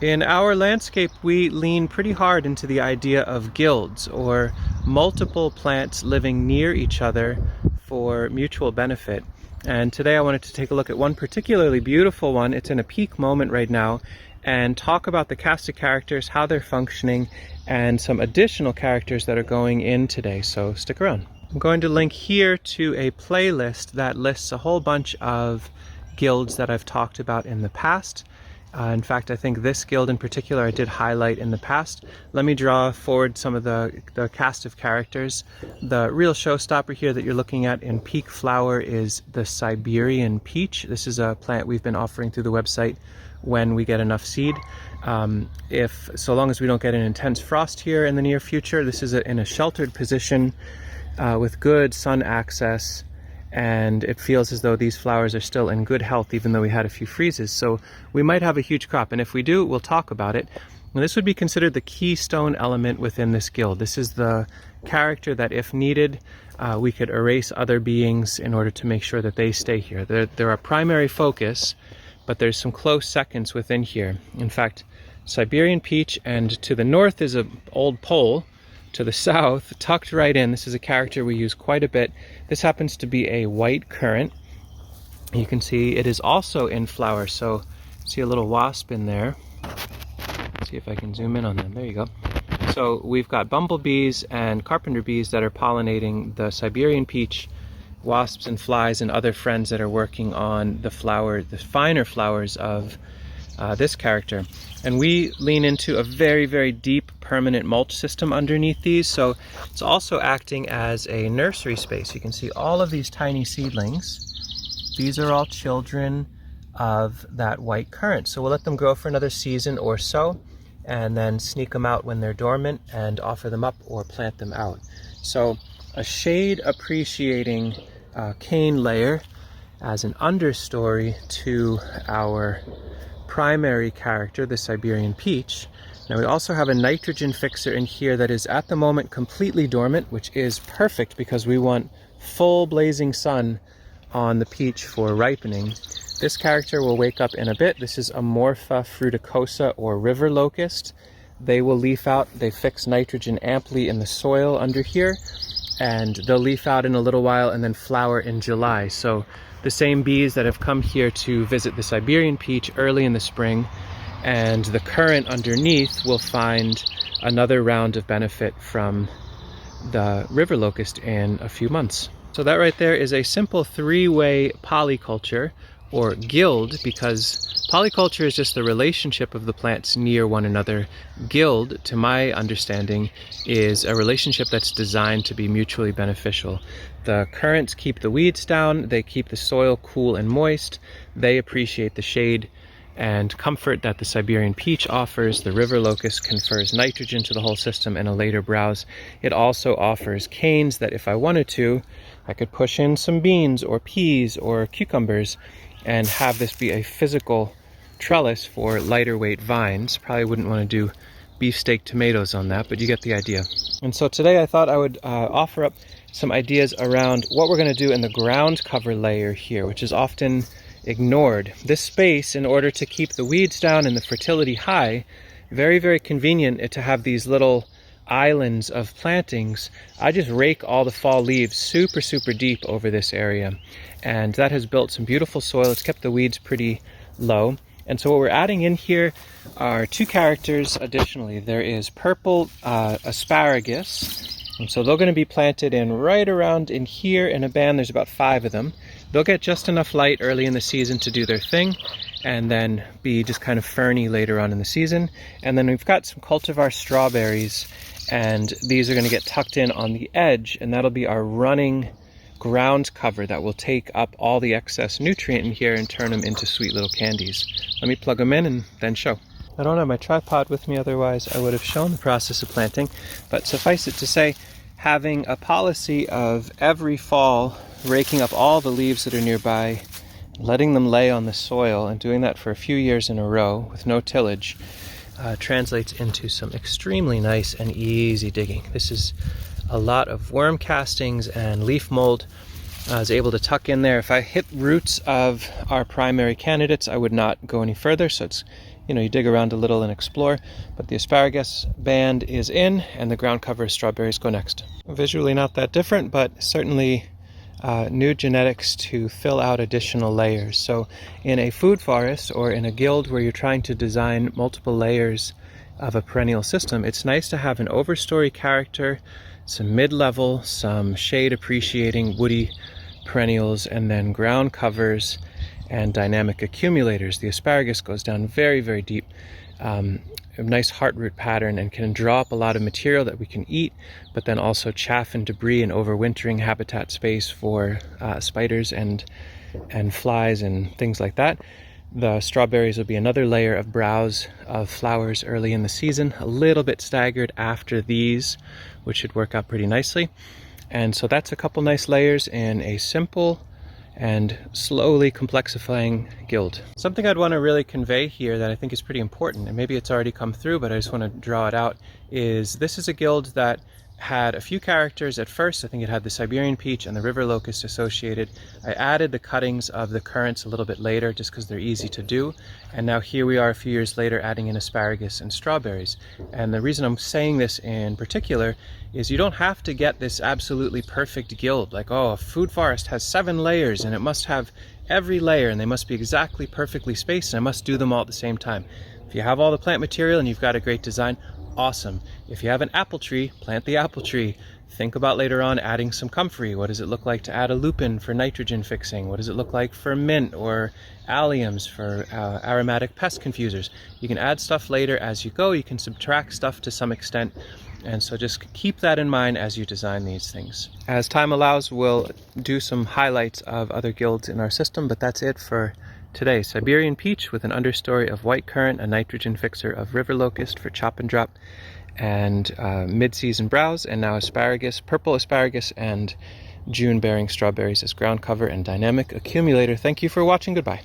In our landscape, we lean pretty hard into the idea of guilds, or multiple plants living near each other for mutual benefit. And today I wanted to take a look at one particularly beautiful one. It's in a peak moment right now, and talk about the cast of characters, how they're functioning, and some additional characters that are going in today, so stick around. I'm going to link here to a playlist that lists a whole bunch of guilds that I've talked about in the past. In fact, I think this guild in particular I did highlight in the past. Let me draw forward some of the cast of characters. The real showstopper here that you're looking at in peak flower is the Siberian Peach. This is a plant we've been offering through the website when we get enough seed. So long as we don't get an intense frost here in the near future, this is in a sheltered position with good sun access. And it feels as though these flowers are still in good health even though we had a few freezes. So we might have a huge crop, and if we do, we'll talk about it. And this would be considered the keystone element within this guild. This is the character that, if needed, we could erase other beings in order to make sure that they stay here. They're our primary focus, but there's some close seconds within here. In fact, Siberian Peach, and to the north is an old pole. To the south, tucked right in, this is a character we use quite a bit. This happens to be a white currant. You can see it is also in flower, so see a little wasp in there. Let's see if I can zoom in on them. There you go. So we've got bumblebees and carpenter bees that are pollinating the Siberian peach, wasps and flies and other friends that are working on the flower, the finer flowers of this character. And we lean into a very, very deep permanent mulch system underneath these, so it's also acting as a nursery space. You can see all of these tiny seedlings. These are all children of that white currant, so we'll let them grow for another season or so and then sneak them out when they're dormant and offer them up or plant them out. So a shade appreciating cane layer as an understory to our primary character, the Siberian Peach. Now we also have a nitrogen fixer in here that is at the moment completely dormant, which is perfect because we want full blazing sun on the peach for ripening. This character will wake up in a bit. This is Amorpha fruticosa, or river locust. They will leaf out. They fix nitrogen amply in the soil under here, and they'll leaf out in a little while and then flower in July. So the same bees that have come here to visit the Siberian Peach early in the spring and the currant underneath will find another round of benefit from the river locust in a few months. So that right there is a simple three-way polyculture, or guild, because polyculture is just the relationship of the plants near one another. Guild, to my understanding, is a relationship that's designed to be mutually beneficial. The currants keep the weeds down, they keep the soil cool and moist, they appreciate the shade and comfort that the Siberian Peach offers. The river locust confers nitrogen to the whole system in a later browse. It also offers canes that, if I wanted to, I could push in some beans or peas or cucumbers and have this be a physical trellis for lighter weight vines. Probably wouldn't want to do beefsteak tomatoes on that, but you get the idea. And so today I thought I would offer up some ideas around what we're going to do in the ground cover layer here, which is often ignored. This space, in order to keep the weeds down and the fertility high, very, very convenient to have these little islands of plantings. I just rake all the fall leaves super, super deep over this area, and that has built some beautiful soil. It's kept the weeds pretty low. And so what we're adding in here are two characters additionally. There is purple asparagus, and so they're going to be planted in right around in here in a band. There's about 5 of them. They'll get just enough light early in the season to do their thing, and then be just kind of ferny later on in the season. And then we've got some cultivar strawberries, and these are going to get tucked in on the edge, and that'll be our running ground cover that will take up all the excess nutrient in here and turn them into sweet little candies. Let me plug them in and then show. I don't have my tripod with me, otherwise I would have shown the process of planting, but suffice it to say, having a policy of every fall raking up all the leaves that are nearby, letting them lay on the soil, and doing that for a few years in a row with no tillage, translates into some extremely nice and easy digging. This is a lot of worm castings and leaf mold. I was able to tuck in there. If I hit roots of our primary candidates, I would not go any further, so it's you dig around a little and explore. But the asparagus band is in, and the ground cover strawberries go next. Visually not that different, but certainly new genetics to fill out additional layers. So in a food forest or in a guild where you're trying to design multiple layers of a perennial system, it's nice to have an overstory character, some mid-level, some shade appreciating woody perennials, and then ground covers and dynamic accumulators. The asparagus goes down very, very deep, a nice heart root pattern, and can draw up a lot of material that we can eat, but then also chaff and debris and overwintering habitat space for spiders and flies and things like that. The strawberries will be another layer of browse of flowers early in the season, a little bit staggered after these, which should work out pretty nicely. And so that's a couple nice layers in a simple and slowly complexifying guild. Something I'd want to really convey here that I think is pretty important, and maybe it's already come through, but I just want to draw it out, is this is a guild that had a few characters at first. I think it had the Siberian Peach and the river locust associated. I added the cuttings of the currants a little bit later just because they're easy to do. And now here we are a few years later adding in asparagus and strawberries. And the reason I'm saying this in particular is you don't have to get this absolutely perfect guild. Like, oh, a food forest has 7 layers and it must have every layer and they must be exactly perfectly spaced and I must do them all at the same time. If you have all the plant material and you've got a great design, awesome. If you have an apple tree, plant the apple tree. Think about later on adding some comfrey. What does it look like to add a lupin for nitrogen fixing? What does it look like for mint or alliums for aromatic pest confusers? You can add stuff later as you go. You can subtract stuff to some extent. And so just keep that in mind as you design these things. As time allows, we'll do some highlights of other guilds in our system, but that's it for today. Siberian Peach with an understory of white currant, a nitrogen fixer of river locust for chop and drop, and mid-season browse, and now asparagus, purple asparagus, and June bearing strawberries as ground cover and dynamic accumulator. Thank you for watching. Goodbye.